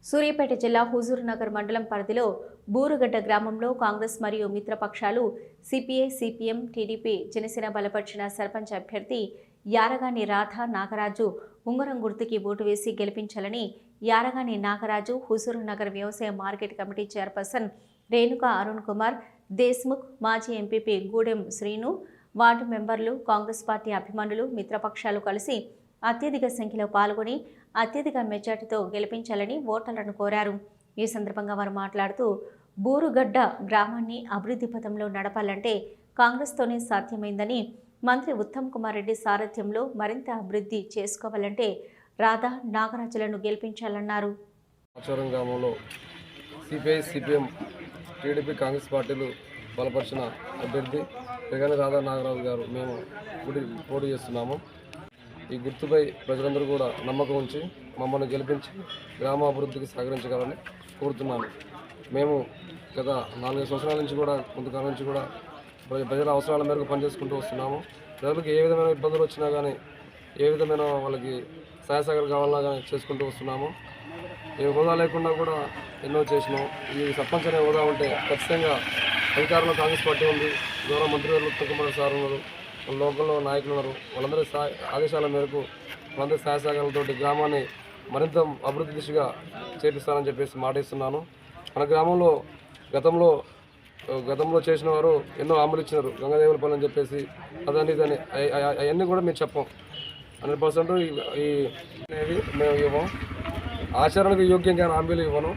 సూర్యాపేట జిల్లా హుజూర్నగర్ మండలం పరిధిలో బూరుగడ్డ గ్రామంలో కాంగ్రెస్ మరియు మిత్రపక్షాలు సిపిఐ, సిపిఎం, టీడీపీ, జనసేన బలపరిచిన సర్పంచ్ అభ్యర్థి యారగాని రాధా నాగరాజు ఉంగరం గుర్తుకి ఓటు వేసి గెలిపించాలని యారగాని నాగరాజు హుజూర్నగర్ వ్యవసాయ market committee chairperson Renuka Arun Kumar Deshmukh, మాజీ ఎంపీపీ గూడెం శ్రీను, వార్డు మెంబర్లు, కాంగ్రెస్ పార్టీ అభిమానులు, మిత్రపక్షాలు కలిసి అత్యధిక సంఖ్యలో పాల్గొని అత్యధిక మెజార్టీతో గెలిపించాలని ఓటర్లను కోరారు. ఈ సందర్భంగా వారు మాట్లాడుతూ బూరుగడ్డ గ్రామాన్ని అభివృద్ధి పథంలో నడపాలంటే కాంగ్రెస్తోనే సాధ్యమైందని, మంత్రి ఉత్తమ్ కుమార్ రెడ్డి సారథ్యంలో మరింత అభివృద్ధి చేసుకోవాలంటే రాధా నాగరాజులను గెలిపించాలన్నారు. గ్రామంలో సిపిఐ, సిపిఎం, టీడీపీ, కాంగ్రెస్ పార్టీలు బలపరిచిన అభ్యర్థి యారగాని రాధా నాగరాజు గారు మేము పోటీ చేస్తున్నాము. ఈ గుర్తుపై ప్రజలందరూ కూడా నమ్మకం ఉంచి మమ్మల్ని గెలిపించి గ్రామాభివృద్ధికి సహకరించగలని కోరుతున్నాను. మేము గత 4 సంవత్సరాల నుంచి కూడా కొంతకాలం నుంచి కూడా ప్రజల అవసరాల మేరకు పనిచేసుకుంటూ వస్తున్నాము. ప్రజలకు ఏ విధమైన ఇబ్బందులు వచ్చినా కానీ, ఏ విధమైన వాళ్ళకి సహాయ సహకారం కావాలన్నా కానీ చేసుకుంటూ వస్తున్నాము. ఏ హోదా లేకుండా కూడా ఎన్నో చేసినాం. ఈ సర్పంచ్ అనే హోదా ఉంటే ఖచ్చితంగా అధికారంలో కాంగ్రెస్ పార్టీ ఉంది. గౌరవ మంత్రివర్యులు ఉత్తమ్ కుమార్ సార్ ఉన్నారు, లోకల్లో నాయకులు ఉన్నారు. వాళ్ళందరి ఆదేశాల మేరకు వాళ్ళందరి సహాయ సహకారాలతో గ్రామాన్ని మరింత అభివృద్ధి దిశగా చేపిస్తానని చెప్పేసి మాట ఇస్తున్నాను. మన గ్రామంలో గతంలో చేసిన వారు ఎన్నో హామీలు ఇచ్చినారు. గంగాదేవులపల్లి అని చెప్పేసి అదని ఇదని అవన్నీ కూడా మేము చెప్పాం. 100% ఈ అనేది మేము ఇవ్వం. ఆచరణకు యోగ్యంగా హామీలు ఇవ్వను.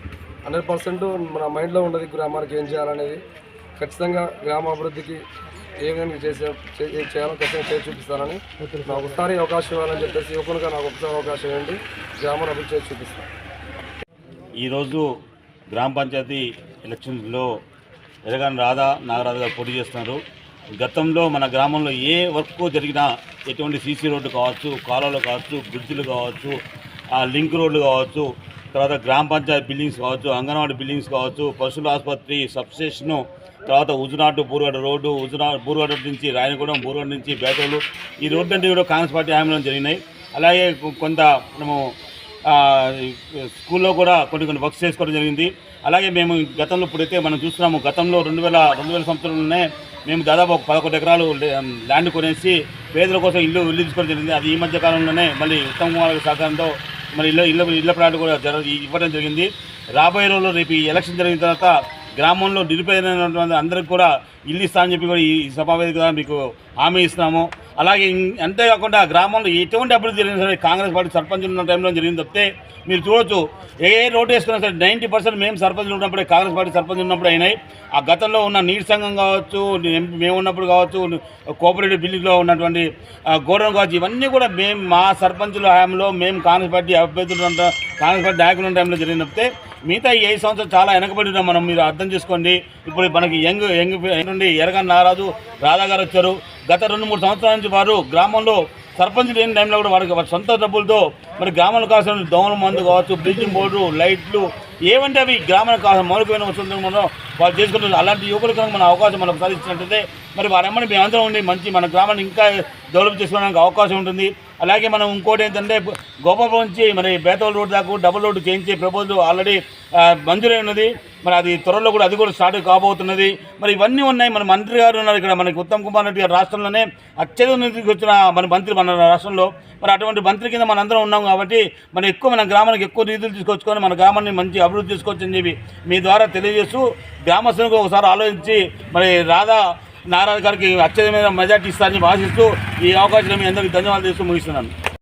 100% మన మైండ్లో ఉన్నది గ్రామానికి ఏం చేయాలనేది. ఖచ్చితంగా గ్రామాభివృద్ధికి ఏ విధంగా చేయాలో ఖచ్చితంగా చేసి చూపిస్తానని, నాకు ఒకసారి అవకాశం ఇవ్వాలని చెప్పేసి యువకునిగా నాకు ఒకసారి అవకాశం ఇవ్వండి, గ్రామాన్ని అభివృద్ధి చేసి చూపిస్తాను. ఈరోజు గ్రామ పంచాయతీ ఎలక్షన్లో యారగాని రాధా నాగరాజు గారు పోటీ చేస్తున్నారు. గతంలో మన గ్రామంలో ఏ వర్క్ జరిగినా, ఎటువంటి సీసీ రోడ్డు కావచ్చు, కాలువలు కావచ్చు, బ్రిడ్జిలు కావచ్చు, లింక్ రోడ్లు కావచ్చు, తర్వాత గ్రామ పంచాయతీ బిల్డింగ్స్ కావచ్చు, అంగన్వాడీ బిల్డింగ్స్ కావచ్చు, పశువుల ఆసుపత్రి, సబ్స్టేషను, తర్వాత ఉజునాటు బూరుగడ్డ రోడ్డు, బూరుగడ్డ నుంచి రాయనగూడెం, బూరుగడ్డ నుంచి బేటోలు, ఈ రోడ్లన్నీ కూడా కాంగ్రెస్ పార్టీ హామీలో జరిగినాయి. అలాగే కొంత మనము స్కూల్లో కూడా కొన్ని వర్క్స్ చేసుకోవడం జరిగింది. అలాగే మేము గతంలో ఇప్పుడైతే మనం చూస్తున్నాము, గతంలో 2000 సంవత్సరంలోనే మేము దాదాపు 11 ఎకరాలు ల్యాండ్ కొనేసి పేదల కోసం ఇల్లు తీసుకోవడం జరిగింది. అది ఈ మధ్య కాలంలోనే మళ్ళీ ఉత్తమ్ కుమార్ సహకారంతో మరి ఇళ్ళ ప్లాట్ కూడా ఇవ్వడం జరిగింది. రాబోయే రోజుల్లో రేపు ఈ ఎలక్షన్ జరిగిన తర్వాత గ్రామంలో నిరుపేదైనటువంటి అందరికి కూడా ఇల్లు ఇస్తామని చెప్పి కూడా ఈ సభావేదిక మీకు హామీ ఇస్తున్నాము. అలాగే అంతేకాకుండా గ్రామంలో ఎటువంటి అభివృద్ధి జరిగినా సరే కాంగ్రెస్ పార్టీ సర్పంచ్ ఉన్న టైంలో జరిగింది తప్పితే మీరు చూడవచ్చు, ఏ రోడ్డు వేసుకున్నా సరే 90% మేము సర్పంచ్ ఉన్నప్పుడే, కాంగ్రెస్ పార్టీ సర్పంచ్ ఉన్నప్పుడు అయినాయి. ఆ గతంలో ఉన్న నీటి సంఘం కావచ్చు, మేము ఉన్నప్పుడు కావచ్చు, కోఆపరేటివ్ బిల్డింగ్లో ఉన్నటువంటి గోడౌన్ కావచ్చు, ఇవన్నీ కూడా మేము మా సర్పంచుల హయాంలో మేము కాంగ్రెస్ పార్టీ అభ్యర్థులు కాంగ్రెస్ పార్టీ నాయకులు ఉన్న టైంలో జరిగిన తప్పితే మిగతా ఈ 5 సంవత్సరాలు చాలా వెనకబడి ఉన్నాం మనం. మీరు అర్థం చేసుకోండి. ఇప్పుడు మనకి యంగ్ నుండి యారగాని నాగరాజు రాధా గారు వచ్చారు. గత 2-3 సంవత్సరాల నుంచి వారు గ్రామంలో సర్పంచ్ లేని టైంలో కూడా వారికి సొంత డబ్బులతో మరి గ్రామాలకు కావాల్సిన దోమల మందు కావచ్చు, బ్లీచింగ్ పౌడరు, లైట్లు, ఏమంటే అవి గ్రామానికి కావాల్సిన మౌలికమైన వసతులు మనం వాళ్ళు చేసుకుంటున్నారు. అలాంటి యువకులకు మన అవకాశం మనకు సాధించినట్టయితే మరి వారెమ్మని మేమందరం ఉండి మంచి మన గ్రామాన్ని ఇంకా డెవలప్ చేసుకోవడానికి అవకాశం ఉంటుంది. అలాగే మనం ఇంకోటి ఏంటంటే గోపాపురం నుంచి మరి బేతవల్ రోడ్ దాకా డబుల్ రోడ్డు చేయించే ప్రపోజల్ ఆల్రెడీ మంజూరై ఉన్నది. మరి అది త్వరలో కూడా అది కూడా స్టార్ట్ కాబోతున్నది. మరి ఇవన్నీ ఉన్నాయి. మన మంత్రి గారు ఉన్నారు ఇక్కడ, మనకి ఉత్తమ్ కుమార్ రెడ్డి గారు రాష్ట్రంలోనే అత్యధిక నిధులకు వచ్చిన మన మంత్రి మన రాష్ట్రంలో. మరి అటువంటి మంత్రి కింద మన అందరం ఉన్నాం కాబట్టి మనం మన గ్రామానికి ఎక్కువ నిధులు తీసుకొచ్చుకొని మన గ్రామాన్ని మంచి అభివృద్ధి చేసుకోవచ్చని చెప్పి మీ ద్వారా తెలియజేస్తూ గ్రామస్తులకు ఒకసారి ఆలోచించి మరి రాధా నాగరాజు గారికి అత్యధికమైన మెజార్టీ ఇస్తారని ఆశిస్తూ ఈ అవకాశం మీ అందరికీ ధన్యవాదాలు చేస్తూ ముగిస్తున్నాను.